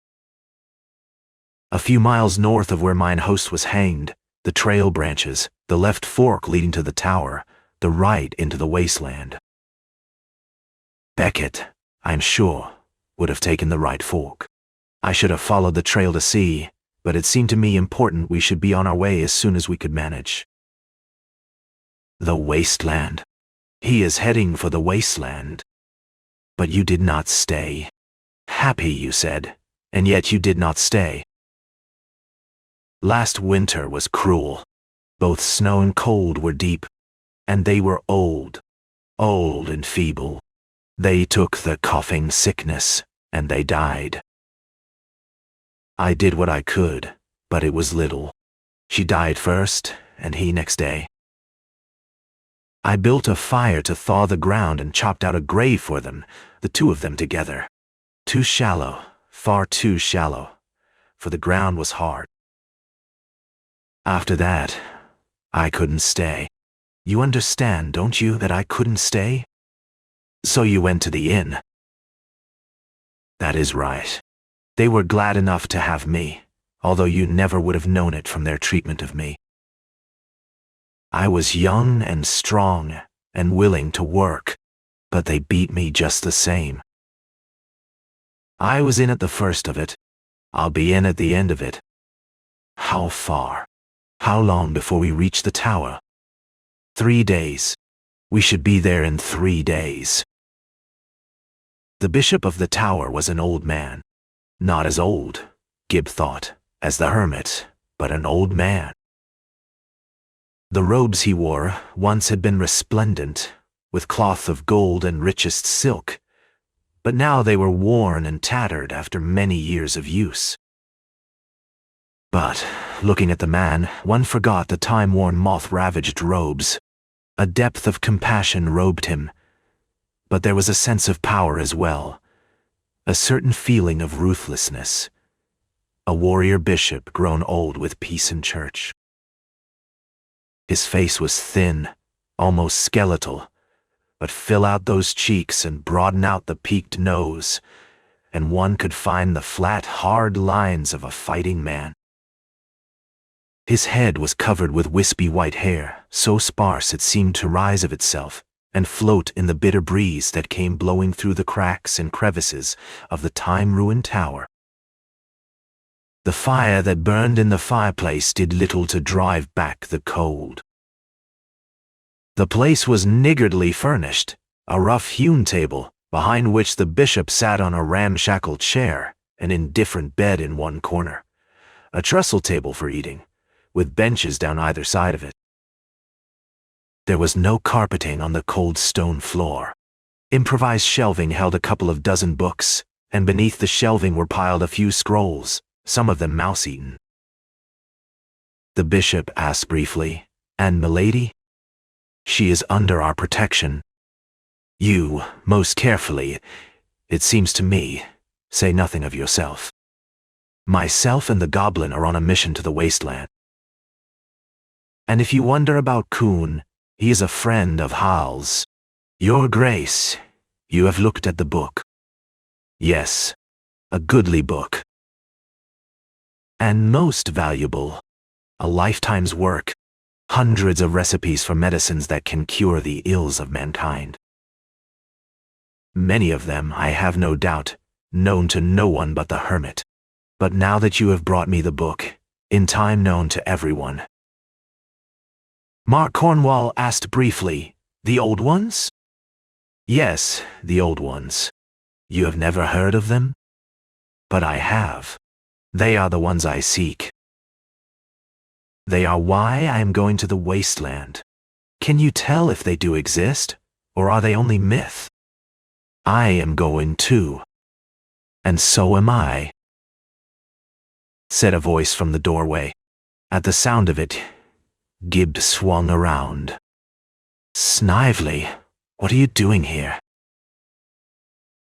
A few miles north of where mine host was hanged, the trail branches, the left fork leading to the tower, the right into the wasteland. Beckett, I'm sure, would have taken the right fork. I should have followed the trail to see, but it seemed to me important we should be on our way as soon as we could manage. The Wasteland. He is heading for the Wasteland. But you did not stay. Happy, you said, and yet you did not stay. Last winter was cruel. Both snow and cold were deep, and they were old and feeble. They took the coughing sickness, and they died. I did what I could, but it was little. She died first, and he next day. I built a fire to thaw the ground and chopped out a grave for them, the two of them together. Too shallow, far too shallow, for the ground was hard. After that, I couldn't stay. You understand, don't you, that I couldn't stay? So you went to the inn. That is right. They were glad enough to have me, although you never would have known it from their treatment of me. I was young and strong and willing to work, but they beat me just the same. I was in at the first of it. I'll be in at the end of it. How far? How long before we reach the tower? 3 days. We should be there in 3 days. The bishop of the tower was an old man. Not as old, Gib thought, as the hermit, but an old man. The robes he wore once had been resplendent, with cloth of gold and richest silk, but now they were worn and tattered after many years of use. But, looking at the man, one forgot the time-worn, moth-ravaged robes. A depth of compassion robed him, but there was a sense of power as well, a certain feeling of ruthlessness, a warrior bishop grown old with peace and church. His face was thin, almost skeletal, but fill out those cheeks and broaden out the peaked nose, and one could find the flat, hard lines of a fighting man. His head was covered with wispy white hair, so sparse it seemed to rise of itself and float in the bitter breeze that came blowing through the cracks and crevices of the time-ruined tower. The fire that burned in the fireplace did little to drive back the cold. The place was niggardly furnished, a rough-hewn table, behind which the bishop sat on a ramshackle chair, an indifferent bed in one corner, a trestle table for eating, with benches down either side of it. There was no carpeting on the cold stone floor. Improvised shelving held a couple of dozen books, and beneath the shelving were piled a few scrolls, some of them mouse-eaten. The bishop asked briefly, "And milady?" "She is under our protection. You, most carefully, it seems to me, say nothing of yourself. Myself and the goblin are on a mission to the Wasteland. And if you wonder about Coon, he is a friend of Hal's. Your Grace, you have looked at the book. Yes, a goodly book. And most valuable, a lifetime's work, hundreds of recipes for medicines that can cure the ills of mankind. Many of them, I have no doubt, known to no one but the hermit. But now that you have brought me the book, in time known to everyone." Cornwall asked briefly, "The old ones?" "Yes, the old ones. You have never heard of them?" "But I have. They are the ones I seek. They are why I am going to the Wasteland. Can you tell if they do exist, or are they only myth?" "I am going too. And so am I," said a voice from the doorway. At the sound of it, Gibb swung around. "Snively, what are you doing here?"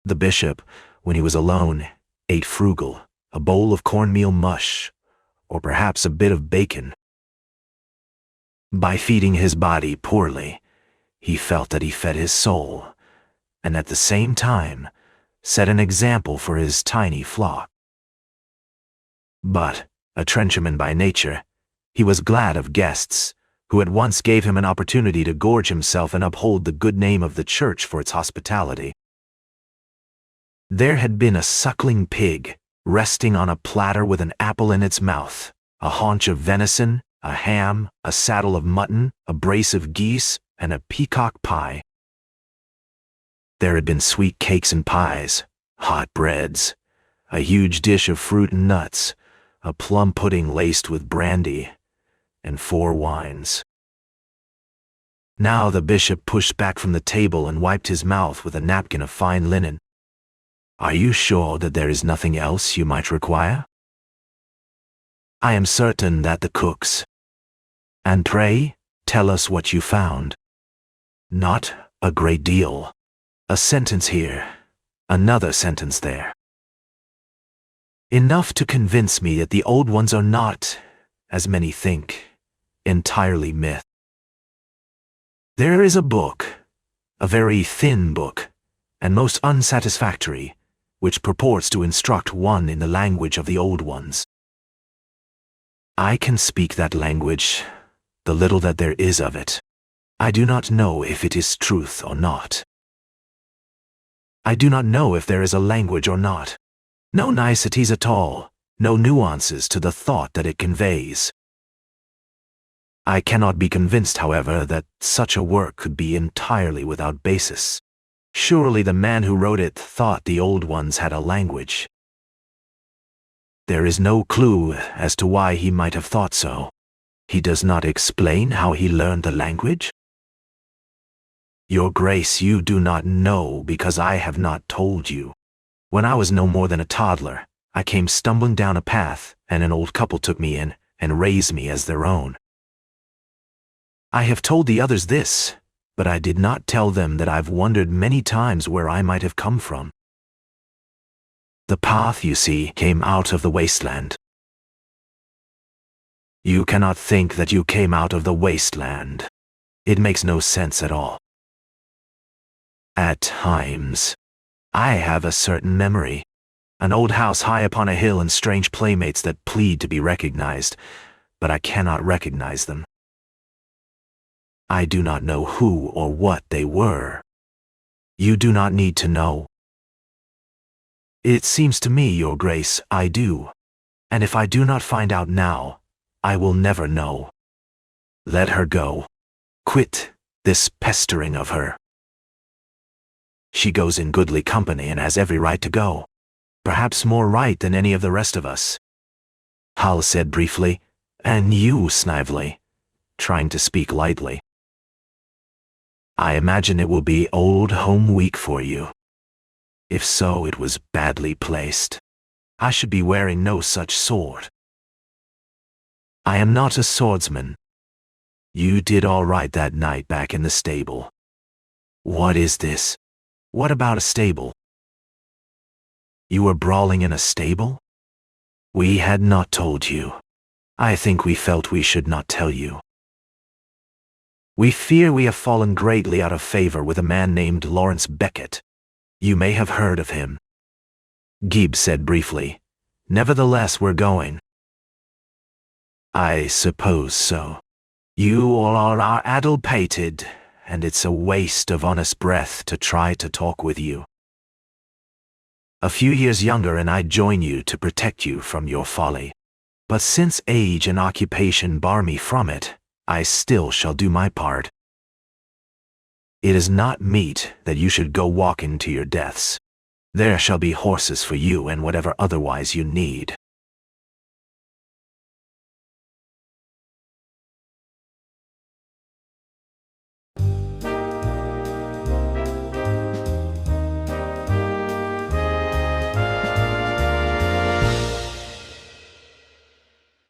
The bishop, when he was alone, ate frugal, a bowl of cornmeal mush, or perhaps a bit of bacon. By feeding his body poorly, he felt that he fed his soul, and at the same time set an example for his tiny flock. But, a trencherman by nature, he was glad of guests, who at once gave him an opportunity to gorge himself and uphold the good name of the church for its hospitality. There had been a suckling pig, resting on a platter with an apple in its mouth, a haunch of venison, a ham, a saddle of mutton, a brace of geese, and a peacock pie. There had been sweet cakes and pies, hot breads, a huge dish of fruit and nuts, a plum pudding laced with brandy, and 4 wines. Now the bishop pushed back from the table and wiped his mouth with a napkin of fine linen. "Are you sure that there is nothing else you might require?" "I am certain that the cooks." "And pray, tell us what you found." "Not a great deal. A sentence here, another sentence there. Enough to convince me that the old ones are not, as many think, entirely myth. There is a book, a very thin book, and most unsatisfactory, which purports to instruct one in the language of the old ones. I can speak that language, the little that there is of it. I do not know if it is truth or not. I do not know if there is a language or not. No niceties at all, no nuances to the thought that it conveys. I cannot be convinced, however, that such a work could be entirely without basis. Surely the man who wrote it thought the old ones had a language. There is no clue as to why he might have thought so. He does not explain how he learned the language? Your Grace, you do not know because I have not told you. When I was no more than a toddler, I came stumbling down a path, and an old couple took me in and raised me as their own. I have told the others this, but I did not tell them that I've wondered many times where I might have come from. The path, you see, came out of the Wasteland. You cannot think that you came out of the Wasteland. It makes no sense at all. At times. I have a certain memory. An old house high upon a hill and strange playmates that plead to be recognized, but I cannot recognize them. I do not know who or what they were. You do not need to know. It seems to me, Your Grace, I do. And if I do not find out now, I will never know. Let her go. Quit this pestering of her. She goes in goodly company and has every right to go. Perhaps more right than any of the rest of us. Hal said briefly, and you, Snively, trying to speak lightly. I imagine it will be Old Home Week for you. If so, it was badly placed. I should be wearing no such sword. I am not a swordsman. You did all right that night back in the stable. What is this? What about a stable? You were brawling in a stable? We had not told you. I think we felt we should not tell you. We fear we have fallen greatly out of favor with a man named Lawrence Beckett. You may have heard of him. Gibbs said briefly, Nevertheless, we're going. I suppose so. You all are addle-pated, and it's a waste of honest breath to try to talk with you. A few years younger and I'd join you to protect you from your folly. But since age and occupation bar me from it, I still shall do my part. It is not meet that you should go walking to your deaths. There shall be horses for you and whatever otherwise you need.